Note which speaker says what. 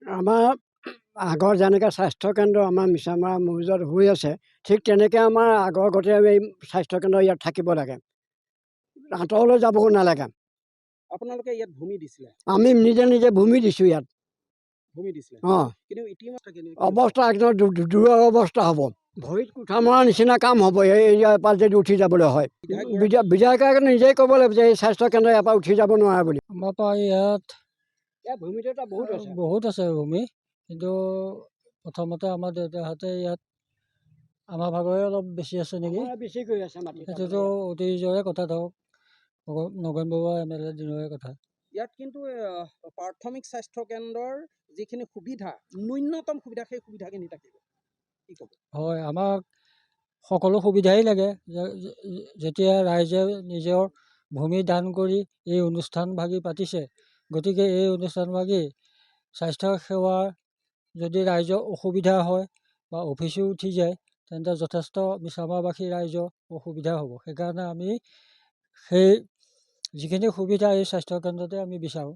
Speaker 1: আমাৰ আগৰ যেনেকৈ স্বাস্থ্যকেন্দ্ৰ আমাৰ মিছামাৰা মৌজাত হৈ আছে, ঠিক তেনেকৈ আমাৰ আগৰ গতে এই স্বাস্থ্যকেন্দ্ৰ ইয়াত থাকিব লাগে, আঁতৰলৈ যাব নালাগে।
Speaker 2: আপোনালোকে ইয়াত ভূমি দিছিলে?
Speaker 1: আমি নিজে নিজে ভূমি দিছোঁ ইয়াত।
Speaker 2: ভূমি দিছিলে?
Speaker 1: অঁ,
Speaker 2: কিন্তু ইতিমধ্যে
Speaker 1: অৱস্থা একদম দুৰৱস্থা হ'ব। ভৰিত কোঠা মৰাৰ নিচিনা কাম হ'ব ইয়াৰ পৰা যদি উঠি যাবলৈ হয়। বিধায়কে নিজেই ক'ব লাগিব যে এই স্বাস্থ্যকেন্দ্ৰ ইয়াৰ পৰা উঠি যাব নোৱাৰে বুলি।
Speaker 3: আমাৰ পৰা ইয়াত
Speaker 1: ভূমিটো এটা
Speaker 3: বহুত আছে ভূমি, কিন্তু প্ৰথমতে আমাৰ দেউতাহঁতে ইয়াত আমাৰ ভাগৰে অলপ বেছি আছে নেকি,
Speaker 1: বেছি কৰি আছে মাটি।
Speaker 3: সেইটোতো অতীজৰে কথা, ধৰক নগেন বৰুৱা MLA দিনৰে কথা।
Speaker 2: ইয়াত কিন্তু প্ৰাথমিক স্বাস্থ্য কেন্দ্ৰৰ যিখিনি সুবিধা, ন্যূনতম সুবিধা, সেই সুবিধাখিনি থাকিব। কি ক'ব?
Speaker 3: হয়, আমাক সকলো সুবিধাই লাগে। যেতিয়া ৰাইজে নিজৰ ভূমি দান কৰি এই অনুষ্ঠানভাগি পাতিছে, গতিকে এই অনুষ্ঠানভাগি স্বাস্থ্য সেৱাৰ যদি ৰাইজৰ অসুবিধা হয় বা অফিচো উঠি যায়, তেন্তে যথেষ্ট মিছামাৰাবাসী ৰাইজৰ অসুবিধা হ'ব। সেইকাৰণে আমি সেই যিখিনি সুবিধা এই স্বাস্থ্যকেন্দ্ৰতে আমি বিচাৰোঁ।